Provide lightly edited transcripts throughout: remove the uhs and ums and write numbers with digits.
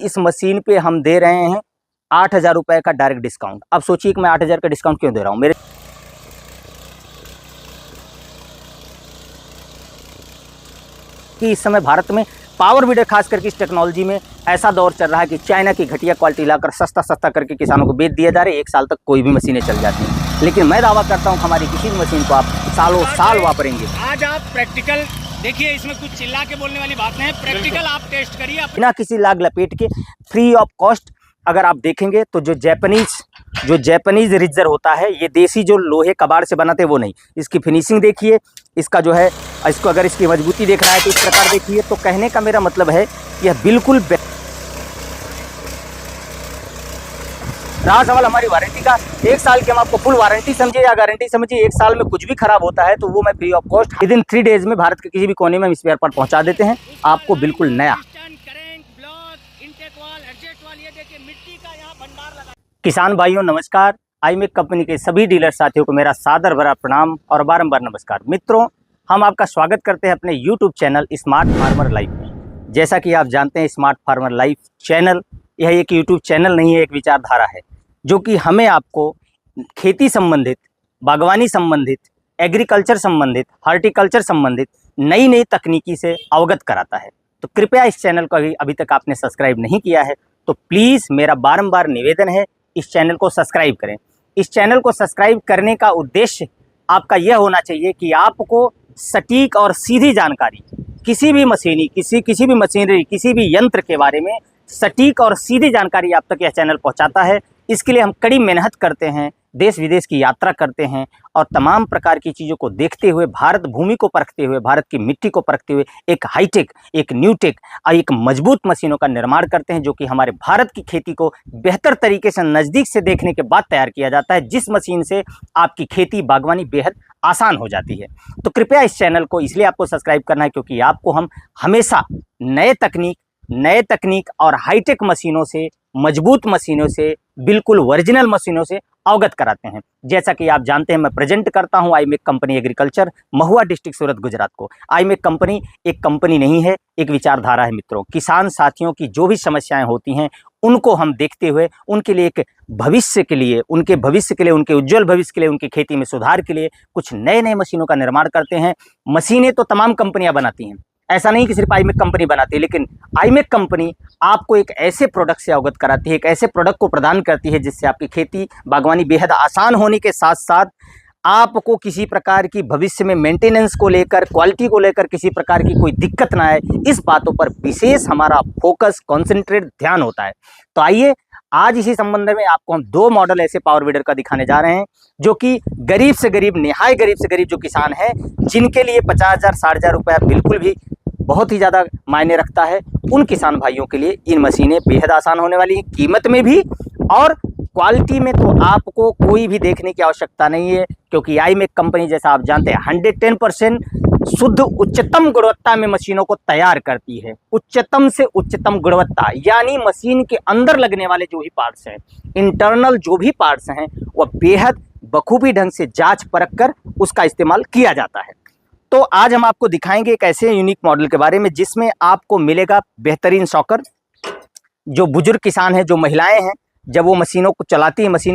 इस मशीन पे हम दे रहे हैं 8,000 रुपये का डायरेक्ट डिस्काउंट। अब सोचिए कि मैं 8,000 का डिस्काउंट क्यों दे रहा हूँ। मेरे कि इस समय भारत में पावर वीडर खास करके इस टेक्नोलॉजी में ऐसा दौर चल रहा है कि चाइना की घटिया क्वालिटी लाकर सस्ता करके किसानों को बेच दिया जा रहा है। 1 साल तक कोई भी मशीनें चल जाती हैं, लेकिन मैं दावा करता हूं कि हमारी किसी भी मशीन को आप सालों साल वापरेंगे। आज आप प्रैक्टिकल देखिए, इसमें कुछ चिल्ला के बोलने वाली बात नहीं है। प्रैक्टिकल आप टेस्ट करिए बिना किसी लाग लपेट के, फ्री ऑफ कॉस्ट। अगर आप देखेंगे तो जो जैपनीज रिजर होता है, ये देसी जो लोहे कबाड़ से बनाते वो नहीं। इसकी फिनिशिंग देखिए, इसका जो है, इसको अगर इसकी मजबूती देख रहा है तो इस प्रकार देखिए। तो कहने का मेरा मतलब है यह बिल्कुल रहा सवाल हमारी वारंटी का। 1 साल की हम आपको फुल वारंटी समझिए या गारंटी समझिए। 1 साल में कुछ भी खराब होता है तो वो मैं free of cost within 3 days में भारत के किसी भी कोने में हम स्पेयर पार्ट पहुंचा देते हैं आपको बिल्कुल नया। किसान भाइयों नमस्कार। आईमेक कंपनी के सभी डीलर साथियों को मेरा सादर भरा प्रणाम और बारंबार नमस्कार। मित्रों, हम आपका स्वागत करते हैं अपने YouTube channel smart farmer life में। जैसा कि आप जानते हैं, स्मार्ट फार्मर लाइफ चैनल यह एक यूट्यूब चैनल नहीं है, एक विचारधारा है जो कि हमें आपको खेती संबंधित, बागवानी संबंधित, एग्रीकल्चर संबंधित, हॉर्टिकल्चर संबंधित नई तकनीकी से अवगत कराता है। तो कृपया इस चैनल को अभी तक आपने सब्सक्राइब नहीं किया है तो प्लीज़ मेरा बारंबार निवेदन है, इस चैनल को सब्सक्राइब करें। इस चैनल को सब्सक्राइब करने का उद्देश्य आपका यह होना चाहिए कि आपको सटीक और सीधी जानकारी किसी भी मशीनरी, किसी भी यंत्र के बारे में सटीक और सीधी जानकारी आप तक यह चैनल पहुंचाता है। इसके लिए हम कड़ी मेहनत करते हैं, देश विदेश की यात्रा करते हैं और तमाम प्रकार की चीज़ों को देखते हुए, भारत भूमि को परखते हुए, भारत की मिट्टी को परखते हुए एक हाईटेक, एक न्यूटेक और एक मजबूत मशीनों का निर्माण करते हैं जो कि हमारे भारत की खेती को बेहतर तरीके से नज़दीक से देखने के बाद तैयार किया जाता है, जिस मशीन से आपकी खेती बागवानी बेहद आसान हो जाती है। तो कृपया इस चैनल को इसलिए आपको सब्सक्राइब करना है क्योंकि आपको हम हमेशा नए तकनीक और हाईटेक मशीनों से, मजबूत मशीनों से, बिल्कुल ओरिजिनल मशीनों से अवगत कराते हैं। जैसा कि आप जानते हैं, मैं प्रेजेंट करता हूं आईमेक कंपनी एग्रीकल्चर, महुआ डिस्ट्रिक्ट, सूरत, गुजरात को। आईमेक कंपनी एक कंपनी नहीं है, एक विचारधारा है। मित्रों, किसान साथियों की जो भी समस्याएं होती हैं उनको हम देखते हुए उनके लिए एक भविष्य के लिए, उनके उज्जवल भविष्य के लिए, उनकी खेती में सुधार के लिए कुछ नए मशीनों का निर्माण करते हैं। मशीनें तो तमाम कंपनियां बनाती हैं, ऐसा नहीं कि सिर्फ आईमेक कंपनी बनाती है, लेकिन आईमेक कंपनी आपको एक ऐसे प्रोडक्ट से अवगत कराती है, एक ऐसे प्रोडक्ट को प्रदान करती है जिससे आपकी खेती बागवानी बेहद आसान होने के साथ साथ आपको किसी प्रकार की भविष्य में मेंटेनेंस को लेकर, क्वालिटी को लेकर किसी प्रकार की कोई दिक्कत ना आए, इस बातों पर विशेष हमारा फोकस, कॉन्सेंट्रेट, ध्यान होता है। तो आइए आज इसी संबंध में आपको हम 2 मॉडल ऐसे पावर वीडर का दिखाने जा रहे हैं जो कि गरीब से गरीब, निहाय गरीब से गरीब जो किसान है, जिनके लिए 50,000 60,000 रुपया बिल्कुल भी बहुत ही ज़्यादा मायने रखता है, उन किसान भाइयों के लिए इन मशीनें बेहद आसान होने वाली हैं, कीमत में भी और क्वालिटी में तो आपको कोई भी देखने की आवश्यकता नहीं है क्योंकि आईमेक कंपनी, जैसा आप जानते हैं, 110% शुद्ध उच्चतम गुणवत्ता में मशीनों को तैयार करती है। उच्चतम से उच्चतम गुणवत्ता यानी मशीन के अंदर लगने वाले जो भी पार्ट्स हैं, इंटरनल जो भी पार्ट्स हैं, वह बेहद बखूबी ढंग से जांच परख कर उसका इस्तेमाल किया जाता है। तो आज हम आपको दिखाएंगे एक ऐसे यूनिक मॉडल के बारे में जिसमें आपको मिलेगा बेहतरीन शॉकर। जो बुजुर्ग किसान हैं, जो महिलाएं हैं, जब वो मशीन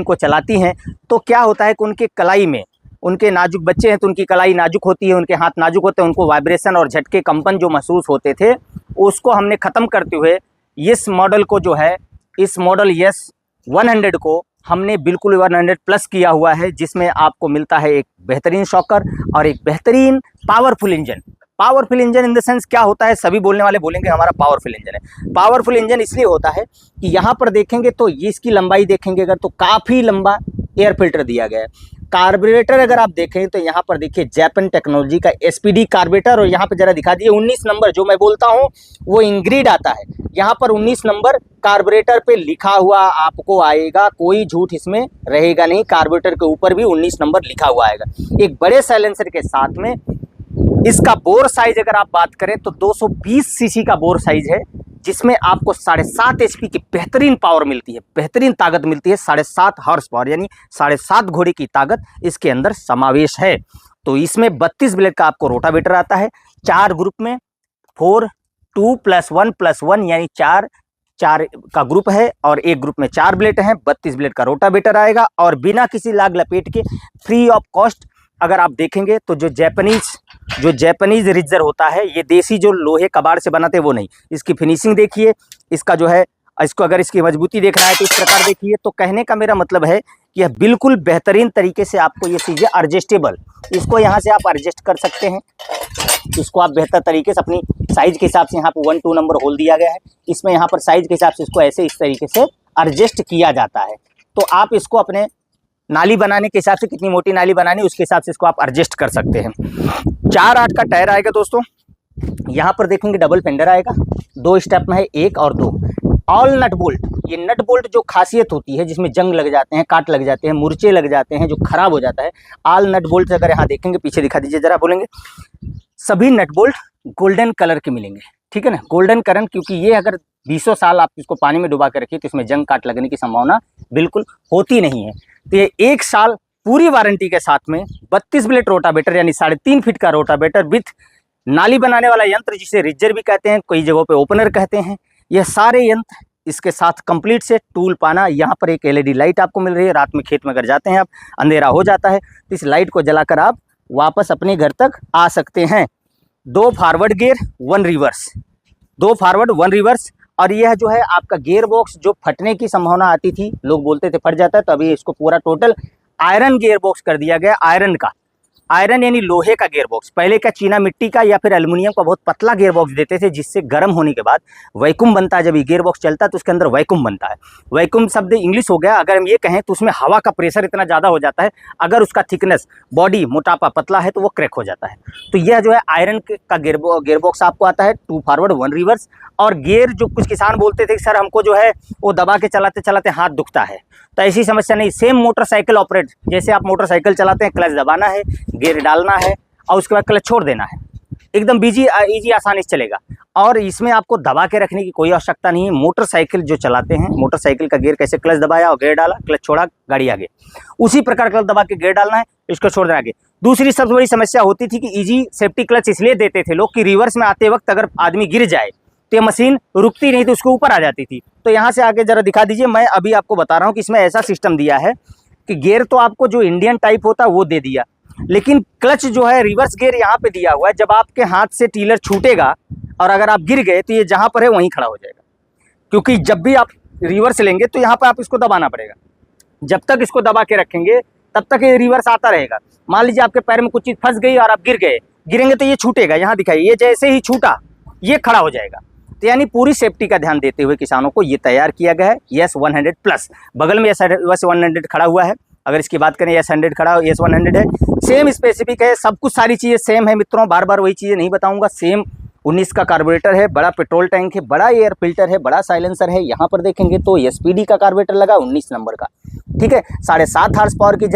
को चलाती हैं तो क्या होता है कि उनके कलाई में, उनके नाजुक बच्चे हैं तो उनकी कलाई नाजुक होती है, उनके हाथ नाजुक होते हैं, उनको वाइब्रेशन और झटके, कंपन जो महसूस होते थे उसको हमने ख़त्म करते हुए इस मॉडल को जो है, इस मॉडल यस 100 को हमने बिल्कुल 100 प्लस किया हुआ है, जिसमें आपको मिलता है एक बेहतरीन शॉकर और एक बेहतरीन powerful engine. Powerful engine in the sense क्या होता है, सभी बोलने वाले बोलेंगे हमारा पावरफुल इंजन है। पावरफुल इंजन इसलिए होता है कि यहाँ पर देखेंगे तो ये इसकी लंबाई देखेंगे अगर तो काफ़ी लंबा एयर फिल्टर दिया गया है। कार्बोरेटर अगर आप देखें तो यहाँ पर देखिए जैपन टेक्नोलॉजी का SPD कार्बोरेटर, और यहाँ पर जरा दिखा दिए 19 नंबर जो मैं बोलता हूँ वो इंग्रीड आता है। यहाँ पर 19 नंबर कार्बोरेटर पे लिखा हुआ आपको आएगा, कोई झूठ इसमें रहेगा नहीं। कार्बोरेटर के ऊपर भी 19 नंबर लिखा हुआ आएगा। एक बड़े साइलेंसर के साथ में इसका बोर साइज अगर आप बात करें तो 220 सीसी का बोर साइज है, जिसमें आपको 7.5 HP की बेहतरीन पावर मिलती है, बेहतरीन ताकत मिलती है। 7.5 हॉर्स पावर यानी 7.5 घोड़े की ताकत इसके अंदर समावेश है। तो इसमें 32 ब्लेड का आपको रोटावेटर आता है, 4 ग्रुप में, 4 2 + 1 + 1 यानी 4 4 का ग्रुप है और एक ग्रुप में 4 ब्लेड हैं, 32 ब्लेड का रोटावेटर आएगा और बिना किसी लाग लपेट के फ्री ऑफ कॉस्ट। अगर आप देखेंगे तो जो जैपनीज रिजर होता है, ये देसी जो लोहे कबाड़ से बनाते हैं वो नहीं। इसकी फिनिशिंग देखिए, इसका जो है, इसको अगर इसकी मजबूती देखना है तो इस प्रकार देखिए। तो कहने का मेरा मतलब है कि यह बिल्कुल बेहतरीन तरीके से आपको ये चीज़ें एडजस्टेबल, इसको यहाँ से आप एडजस्ट कर सकते हैं। इसको आप बेहतर तरीके से अपनी साइज के हिसाब से, यहाँ पर 1-2 नंबर होल दिया गया है, इसमें यहाँ पर साइज के हिसाब से इसको ऐसे इस तरीके से एडजस्ट किया जाता है। तो आप इसको अपने नाली बनाने के हिसाब से, कितनी मोटी नाली बनानी उसके हिसाब से इसको आप एडजस्ट कर सकते हैं। 4/8 का टायर आएगा दोस्तों। यहाँ पर देखेंगे डबल फेंडर आएगा, 2 स्टेप में है, 1 और 2। ऑल नट बोल्ट, ये नट बोल्ट जो खासियत होती है जिसमें जंग लग जाते हैं, काट लग जाते हैं, मुरचे लग जाते हैं, जो खराब हो जाता है, ऑल नट बोल्ट अगर यहाँ देखेंगे, पीछे दिखा दीजिए जरा, बोलेंगे सभी नट बोल्ट गोल्डन कलर के मिलेंगे, ठीक है ना। गोल्डन कलर, क्योंकि ये अगर 20 साल आप इसको पानी में डुबा के रखिए तो इसमें जंग काट लगने की संभावना बिल्कुल होती नहीं है। तो ये 1 साल पूरी वारंटी के साथ में 32 ब्लेड रोटावेटर यानी 3.5 फीट का रोटावेटर विथ नाली बनाने वाला यंत्र, जिसे रिजर भी कहते हैं, कई जगहों पे ओपनर कहते हैं, यह सारे यंत्र इसके साथ कंप्लीट से। टूल पाना, यहाँ पर एक LED लाइट आपको मिल रही है। रात में खेत में अगर जाते हैं आप, अंधेरा हो जाता है, तो इस लाइट को जलाकर आप वापस अपने घर तक आ सकते हैं। 2 forward gear, 1 reverse, 2 forward 1 reverse. और यह जो है आपका गियर बॉक्स, जो फटने की संभावना आती थी, लोग बोलते थे फट जाता है, तो अभी इसको पूरा टोटल आयरन गियर बॉक्स कर दिया गया। आयरन का, आयरन यानी लोहे का गियर बॉक्स। पहले का चीना मिट्टी का या फिर एल्युमिनियम का बहुत पतला गियर बॉक्स देते थे, जिससे गर्म होने के बाद वैक्यूम बनता है। जब ये गियर बॉक्स चलता है तो उसके अंदर वैक्यूम बनता है। वैक्यूम शब्द इंग्लिश हो गया, अगर हम ये कहें तो उसमें हवा का प्रेशर इतना ज़्यादा हो जाता है, अगर उसका थिकनेस, बॉडी मोटापा पतला है तो वो क्रैक हो जाता है। तो यह जो है आयरन का गियर बॉक्स आपको आता है। 2 फॉरवर्ड 1 रिवर्स। और गियर, जो कुछ किसान बोलते थे कि सर हमको जो है वो दबा के चलाते चलाते हाथ दुखता है, तो ऐसी समस्या नहीं। सेम मोटरसाइकिल ऑपरेट, जैसे आप मोटरसाइकिल चलाते हैं, क्लच दबाना है, गियर डालना है और उसके बाद क्लच छोड़ देना है, एकदम इजी आसानी से चलेगा। और इसमें आपको दबा के रखने की कोई आवश्यकता नहीं है। मोटरसाइकिल जो चलाते हैं, मोटरसाइकिल का गियर कैसे, क्लच दबाया और गियर डाला, क्लच छोड़ा, गाड़ी आगे, उसी प्रकार क्लच दबा के गियर डालना है, इसको छोड़ देना आगे। दूसरी सबसे बड़ी समस्या होती थी कि इजी सेफ्टी क्लच इसलिए देते थे लोग कि रिवर्स में आते वक्त अगर आदमी गिर जाए तो ये मशीन रुकती नहीं, तो उसके ऊपर आ जाती थी। तो यहाँ से आगे जरा दिखा दीजिए। मैं अभी आपको बता रहा हूँ कि इसमें ऐसा सिस्टम दिया है कि गियर तो आपको जो इंडियन टाइप होता है वो दे दिया, लेकिन क्लच जो है रिवर्स गियर यहाँ पे दिया हुआ है। जब आपके हाथ से टीलर छूटेगा और अगर आप गिर गए तो ये जहाँ पर है वहीं खड़ा हो जाएगा, क्योंकि जब भी आप रिवर्स लेंगे तो यहाँ पर आप इसको दबाना पड़ेगा। जब तक इसको दबा के रखेंगे तब तक ये रिवर्स आता रहेगा। मान लीजिए आपके पैर में कुछ चीज़ फंस गई और आप गिरेंगे तो ये छूटेगा, यहाँ दिखाइए, ये जैसे ही छूटा ये खड़ा हो जाएगा। तो यानी पूरी सेफ्टी का ध्यान देते हुए किसानों को ये तैयार किया गया है। S100 प्लस, बगल में S100 खड़ा हुआ है। अगर इसकी बात करें, S100 खड़ा, S100 है, सेम स्पेसिफिक है, सब कुछ सारी चीज़ें सेम है मित्रों। बार बार वही चीज़ें नहीं बताऊंगा। सेम 19 का कार्बोरेटर है, बड़ा पेट्रोल टैंक है, बड़ा एयर फिल्टर है, बड़ा साइलेंसर है। यहाँ पर देखेंगे तो SPD का कार्बोरेटर लगा 19 नंबर का, ठीक है। 7.5 हॉर्स पावर की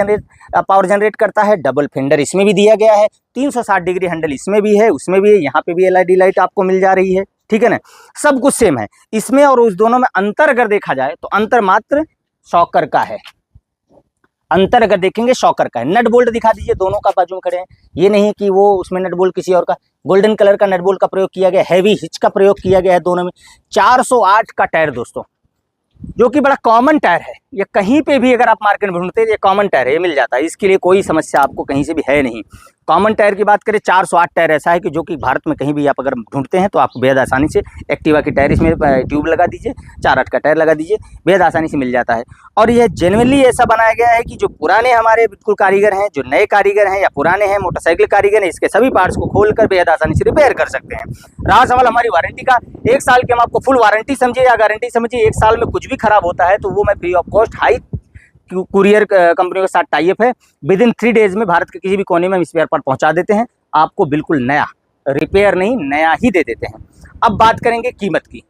पावर जनरेट करता है। डबल फेंडर इसमें भी दिया गया है। 360 डिग्री हैंडल इसमें भी है, उसमें भी है। यहाँ पे भी LED लाइट आपको मिल जा रही है, ठीक है ना। सब कुछ सेम है इसमें और उस दोनों में। अंतर अगर देखा जाए तो अंतर मात्र शॉकर का है। अंतर अगर देखेंगे शॉकर का है। नट बोल्ट दिखा दीजिए, दोनों का बाजू में खड़े हैं। ये नहीं कि वो उसमें नट बोल्ट किसी और का, गोल्डन कलर का नट बोल्ट का प्रयोग किया गया। हैवी हिच का प्रयोग किया गया है दोनों में। 408 का टायर दोस्तों, जो कि बड़ा कॉमन टायर है। ये कहीं पे भी अगर आप मार्केट में ढूंढते हैं, ये कॉमन टायर है, ये मिल जाता है। इसके लिए कोई समस्या आपको कहीं से भी है नहीं। कॉमन टायर की बात करें, 408 टायर ऐसा है कि जो कि भारत में कहीं भी आप अगर ढूंढते हैं तो आपको बेहद आसानी से एक्टिवा की टायर, इसमें ट्यूब लगा दीजिए, 4/8 का टायर लगा दीजिए, बेहद आसानी से मिल जाता है। और यह जेन्युइनली ऐसा बनाया गया है कि जो पुराने हमारे बिल्कुल कारीगर हैं, जो नए कारीगर हैं या पुराने हैं मोटरसाइकिल कारीगर हैं, इसके सभी पार्ट्स को खोलकर बेहद आसानी से रिपेयर कर सकते हैं। रहा सवाल हमारी वारंटी का, 1 साल की हम आपको फुल वारंटी समझिए या गारंटी समझिए। 1 साल में कुछ भी खराब होता है तो वो मैं free of cost, high courier कंपनियों के साथ टाई अप है, विदिन 3 डेज में भारत के किसी भी कोने में हम स्पेयर पार्ट पहुंचा देते हैं। आपको बिल्कुल नया, रिपेयर नहीं, नया ही दे देते हैं। अब बात करेंगे कीमत की।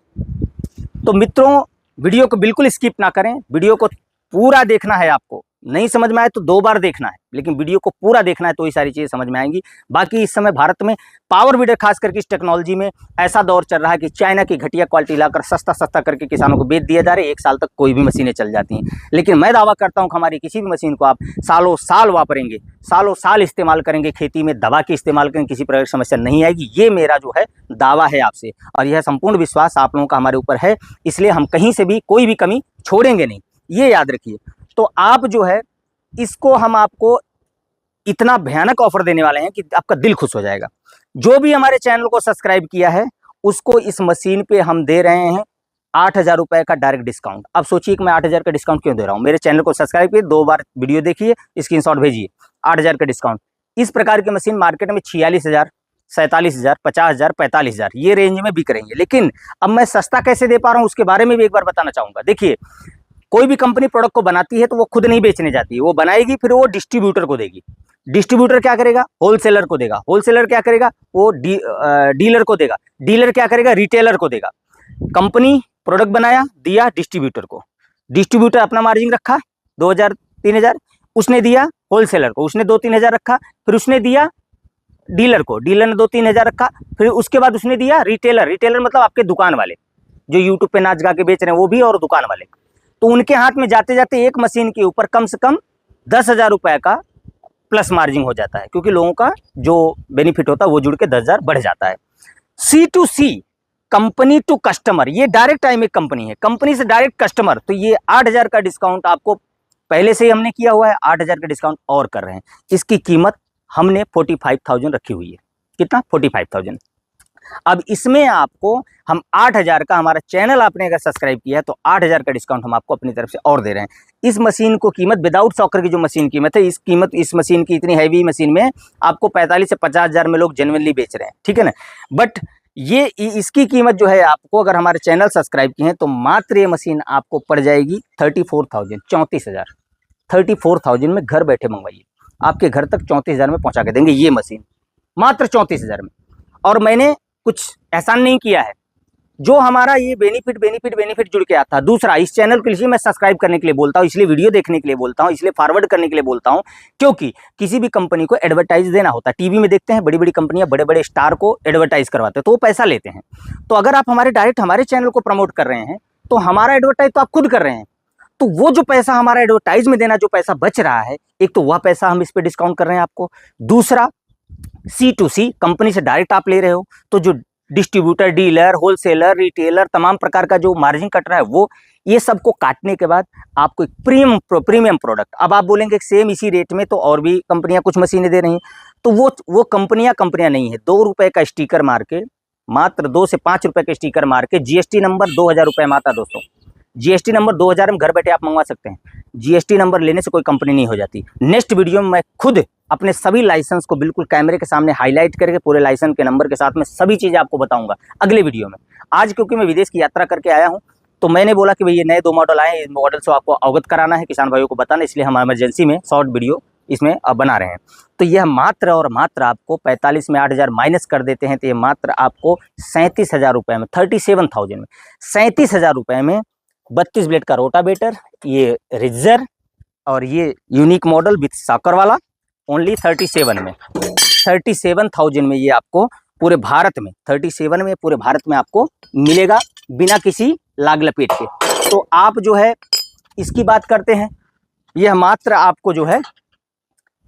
तो मित्रों, वीडियो को बिल्कुल स्किप ना करें, वीडियो को पूरा देखना है आपको। नहीं समझ में आए तो 2 बार देखना है, लेकिन वीडियो को पूरा देखना है तो ये सारी चीज़ें समझ में आएंगी। बाकी इस समय भारत में पावर वीडर खास करके इस टेक्नोलॉजी में ऐसा दौर चल रहा है कि चाइना की घटिया क्वालिटी लाकर सस्ता सस्ता करके किसानों को बेच दिया जा रहा है। 1 साल तक कोई भी मशीनें चल जाती हैं, लेकिन मैं दावा करता हूँ कि हमारी किसी भी मशीन को आप सालों साल वापरेंगे, सालों साल इस्तेमाल करेंगे, खेती में दवा के इस्तेमाल करेंगे, किसी प्रकार की समस्या नहीं आएगी। ये मेरा जो है दावा है आपसे, और यह संपूर्ण विश्वास आप लोगों का हमारे ऊपर है, इसलिए हम कहीं से भी कोई भी कमी छोड़ेंगे नहीं, ये याद रखिए। तो आप जो है इसको हम आपको इतना भयानक ऑफर देने वाले हैं कि आपका दिल खुश हो जाएगा। जो भी हमारे चैनल को सब्सक्राइब किया है उसको इस मशीन पे हम दे रहे हैं 8,000 रुपए का डायरेक्ट डिस्काउंट। अब सोचिए कि मैं 8,000 का डिस्काउंट क्यों दे रहा हूँ। मेरे चैनल को सब्सक्राइब कीजिए, 2 बार वीडियो देखिए, स्क्रीनशॉट भेजिए, 8,000 का डिस्काउंट। इस प्रकार की मशीन मार्केट में 46,000, 47,000, 50,000, 45,000 ये रेंज में बिक रही है, लेकिन अब मैं सस्ता कैसे दे पा रहा हूँ उसके बारे में भी एक बार बताना चाहूँगा। देखिए, कोई भी कंपनी प्रोडक्ट को बनाती है तो वो खुद नहीं बेचने जाती है, वो बनाएगी फिर वो डिस्ट्रीब्यूटर को देगी। डिस्ट्रीब्यूटर क्या करेगा? होलसेलर को देगा। होलसेलर क्या करेगा? वो डीलर को देगा। डीलर क्या करेगा? रिटेलर को देगा। कंपनी प्रोडक्ट बनाया, दिया डिस्ट्रीब्यूटर को, डिस्ट्रीब्यूटर अपना मार्जिन रखा 2,000 3,000, उसने दिया होलसेलर को, उसने 2-3 हज़ार रखा, फिर उसने दिया डीलर को, डीलर ने 2-3 हज़ार रखा, फिर उसके बाद उसने दिया रिटेलर। रिटेलर मतलब आपके दुकान वाले जो यूट्यूब पे नाच गा के बेच रहे हैं वो भी, और दुकान वाले। तो उनके हाथ में जाते जाते एक मशीन के ऊपर कम से कम 10,000 रुपए का प्लस मार्जिन हो जाता है, क्योंकि लोगों का जो बेनिफिट होता है वो जुड़ के 10,000 बढ़ जाता है। C2C, कंपनी टू कस्टमर, ये डायरेक्ट टाइम एक कंपनी है, कंपनी से डायरेक्ट कस्टमर। तो ये 8,000 का डिस्काउंट आपको पहले से ही हमने किया हुआ है, 8,000 का डिस्काउंट और कर रहे हैं। इसकी कीमत हमने 45,000 रखी हुई है। कितना? 45,000। अब इसमें आपको हम 8,000 का, हमारा चैनल आपने अगर सब्सक्राइब किया है तो 8,000 का डिस्काउंट हम आपको अपनी तरफ से और दे रहे हैं। इस मशीन को कीमत विदाउट सॉकर की जो मशीन कीमत है, इस मशीन की, इतनी हैवी मशीन में आपको 45 से 50,000 में लोग जेन्युइनली बेच रहे हैं, ठीक है ना। बट ये इसकी कीमत जो है आपको, अगर हमारे चैनल सब्सक्राइब किए हैं तो मात्र ये मशीन आपको पड़ जाएगी 34,000, 34,000। 34,000 में घर बैठे मंगवाइए, आपके घर तक 34,000 में पहुंचा के देंगे ये मशीन, मात्र 34,000 में। और मैंने कुछ एहसान नहीं किया है, जो हमारा ये बेनिफिट जुड़ के आता है। दूसरा, इस चैनल के लिए मैं सब्सक्राइब करने के लिए बोलता हूँ, इसलिए वीडियो देखने के लिए बोलता हूँ, इसलिए फॉरवर्ड करने के लिए बोलता हूँ, क्योंकि किसी भी कंपनी को एडवर्टाइज देना होता है। टीवी में देखते हैं बड़ी बड़ी कंपनियां बड़े बड़े स्टार को एडवर्टाइज करवाते हैं तो वो पैसा लेते हैं। तो अगर आप डायरेक्ट हमारे चैनल को प्रमोट कर रहे हैं तो हमारा एडवर्टाइज तो आप खुद कर रहे हैं, तो वो जो पैसा हमारा एडवर्टाइज में देना, जो पैसा बच रहा है, एक तो वह पैसा हम इस पर डिस्काउंट कर रहे हैं आपको। दूसरा, C2C, कंपनी से डायरेक्ट आप ले रहे हो, तो जो डिस्ट्रीब्यूटर, डीलर, होलसेलर, रिटेलर, तमाम प्रकार का जो मार्जिन कट रहा है वो, ये सबको काटने के बाद आपको एक प्रीमियम प्रोडक्ट। अब आप बोलेंगे सेम इसी रेट में तो और भी कंपनियां कुछ मशीनें दे रही हैं, तो वो कंपनियां नहीं है। 2 रुपए का स्टिकर मार के, मात्र 2 से 5 रुपए का स्टिकर मार के, GST नंबर 2,000 रुपए में आता है दोस्तों। GST नंबर 2,000 में घर बैठे आप मंगवा सकते हैं। GST नंबर लेने से कोई कंपनी नहीं हो जाती। नेक्स्ट वीडियो में मैं खुद अपने सभी लाइसेंस को बिल्कुल कैमरे के सामने हाईलाइट करके पूरे लाइसेंस के नंबर के साथ में सभी चीज़ें आपको बताऊंगा अगले वीडियो में। आज क्योंकि मैं विदेश की यात्रा करके आया हूं, तो मैंने बोला कि भाई ये नए 2 मॉडल आए हैं, इन मॉडल से आपको अवगत कराना है, किसान भाइयों को बताना, इसलिए हम इमरजेंसी में शॉर्ट वीडियो इसमें बना रहे हैं। तो यह मात्र और मात्र आपको 45 में 8,000 माइनस कर देते हैं तो ये मात्र आपको 37,000 रुपये में, 37,000 में, 37,000 रुपये में 32 ब्लेड का रोटावेटर, ये रिजर और ये यूनिक मॉडल विथ साकर वाला, ओनली 37 में, 37,000 में ये आपको पूरे भारत में, 37 में पूरे भारत में आपको मिलेगा बिना किसी लाग लपेट के। तो आप जो है इसकी बात करते हैं, यह मात्र आपको जो है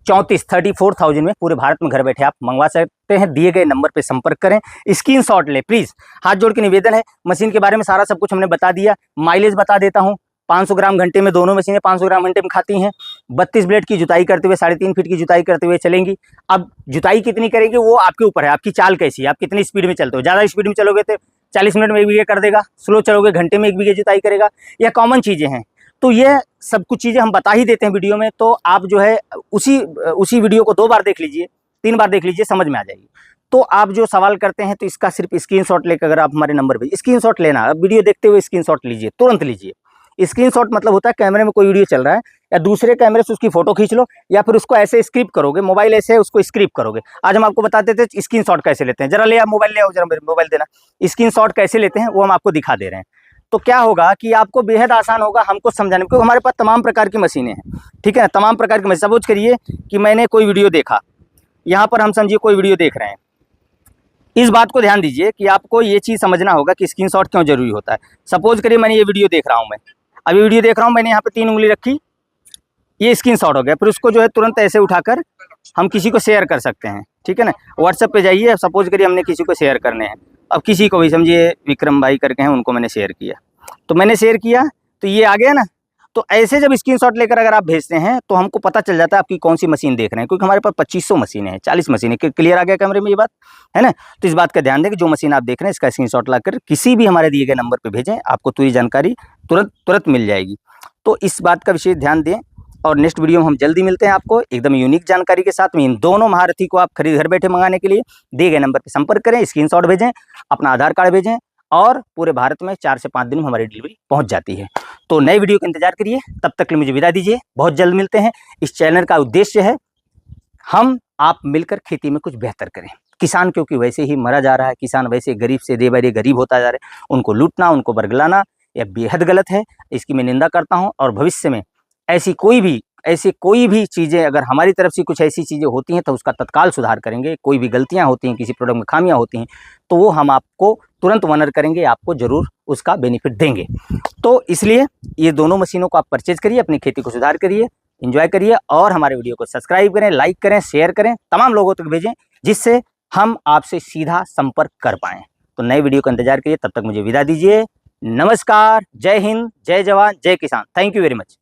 34,000 में पूरे भारत में घर बैठे आप मंगवा सकते हैं। दिए गए नंबर पे संपर्क करें, स्क्रीनशॉट ले प्लीज। हाथ जोड़ के निवेदन है, मशीन के बारे में सारा सब कुछ हमने बता दिया। माइलेज बता देता हूं, 500 ग्राम घंटे में दोनों मशीनें 500 ग्राम घंटे में खाती हैं। 32 ब्लेड की जुताई करते हुए 3.5 फीट की जुताई करते हुए चलेंगी। अब जुताई कितनी करेंगे वो आपके ऊपर है, आपकी चाल कैसी है, आप कितनी स्पीड में चलते हो। ज़्यादा स्पीड में चलोगे तो 40 मिनट में 1 बीघे कर देगा, स्लो चलोगे घंटे में 1 बीघे जुताई करेगा। यह कॉमन चीज़ें हैं, तो यह सब कुछ चीज़ें हम बता ही देते हैं वीडियो में। तो आप जो है उसी वीडियो को 2 बार देख लीजिए, 3 बार देख लीजिए, समझ में आ जाएगी। तो आप जो सवाल करते हैं तो इसका सिर्फ स्क्रीनशॉट लेकर अगर आप हमारे नंबर पे स्क्रीनशॉट लेना, अब वीडियो देखते हुए स्क्रीनशॉट लीजिए, तुरंत लीजिए। स्क्रीनशॉट मतलब होता है कैमरे में कोई वीडियो चल रहा है या दूसरे कैमरे से उसकी फोटो खींच लो, या फिर उसको ऐसे स्क्रिप्ट करोगे, मोबाइल ऐसे है उसको स्क्रिप्ट करोगे। आज हम आपको बताते थे स्क्रीनशॉट कैसे लेते हैं। जरा ले आप मोबाइल ले आओ, जरा मेरे मोबाइल देना। स्क्रीनशॉट कैसे लेते हैं वो हम आपको दिखा दे रहे हैं। तो क्या होगा कि आपको बेहद आसान होगा हमको समझाने में, क्योंकि हमारे पास तमाम प्रकार की मशीनें हैं, ठीक है ना, तमाम प्रकार की मशीन। सपोज करिए कि मैंने कोई वीडियो देखा, यहाँ पर हम समझिए कोई वीडियो देख रहे हैं, इस बात को ध्यान दीजिए कि आपको ये चीज़ समझना होगा कि स्क्रीनशॉट क्यों जरूरी होता है। सपोज करिए मैंने ये वीडियो देख रहा हूँ, मैं अभी वीडियो देख रहा हूँ, मैंने यहाँ पे 3 उंगली रखी, ये स्क्रीनशॉट हो गया, फिर उसको जो है तुरंत ऐसे उठाकर हम किसी को शेयर कर सकते हैं, ठीक है ना। व्हाट्सएप पे जाइए, सपोज करिए हमने किसी को शेयर करने हैं, अब किसी को भी समझिए विक्रम भाई करके हैं, उनको मैंने शेयर किया, तो मैंने शेयर किया तो ये आ गया ना। तो ऐसे जब स्क्रीनशॉट लेकर अगर आप भेजते हैं तो हमको पता चल जाता है आपकी कौन सी मशीन देख रहे हैं, क्योंकि हमारे पास 2500 मशीनें हैं, 40 मशीनें। क्लियर आ गया कैमरे में ये बात, है ना। तो इस बात का ध्यान दें कि जो मशीन आप देख रहे हैं इसका स्क्रीनशॉट लाकर किसी भी हमारे दिए गए नंबर पर भेजें, आपको पूरी जानकारी तुरंत मिल जाएगी। तो इस बात का विशेष ध्यान दें, और नेक्स्ट वीडियो में हम जल्दी मिलते हैं आपको एकदम यूनिक जानकारी के साथ में। इन दोनों महारथी को आप खरीद घर बैठे मंगाने के लिए दिए गए नंबर पर संपर्क करें, स्क्रीनशॉट भेजें, अपना आधार कार्ड भेजें, और पूरे भारत में 4 से 5 दिन में हमारी डिलीवरी पहुंच जाती है। तो नए वीडियो का इंतजार करिए, तब तक के लिए मुझे विदा दीजिए, बहुत जल्द मिलते हैं। इस चैनल का उद्देश्य है हम आप मिलकर खेती में कुछ बेहतर करें। किसान क्योंकि वैसे ही मरा जा रहा है, किसान वैसे गरीब से डे बाय डे गरीब होता जा रहा है, उनको लूटना, उनको बरगलाना यह बेहद गलत है, इसकी मैं निंदा करता हूँ। और भविष्य में ऐसी कोई भी चीज़ें अगर हमारी तरफ से कुछ ऐसी चीज़ें होती हैं तो उसका तत्काल सुधार करेंगे। कोई भी गलतियां होती हैं, किसी प्रोडक्ट में खामियां होती हैं, तो वो हम आपको तुरंत वनर करेंगे, आपको ज़रूर उसका बेनिफिट देंगे। तो इसलिए ये दोनों मशीनों को आप परचेज करिए, अपनी खेती को सुधार करिए, एंजॉय करिए, और हमारे वीडियो को सब्सक्राइब करें, लाइक करें, शेयर करें, तमाम लोगों तक भेजें, जिससे हम आपसे सीधा संपर्क कर पाएँ। तो नए वीडियो का इंतजार करिए, तब तक मुझे विदा दीजिए। नमस्कार, जय हिंद, जय जवान, जय किसान। Thank you very much.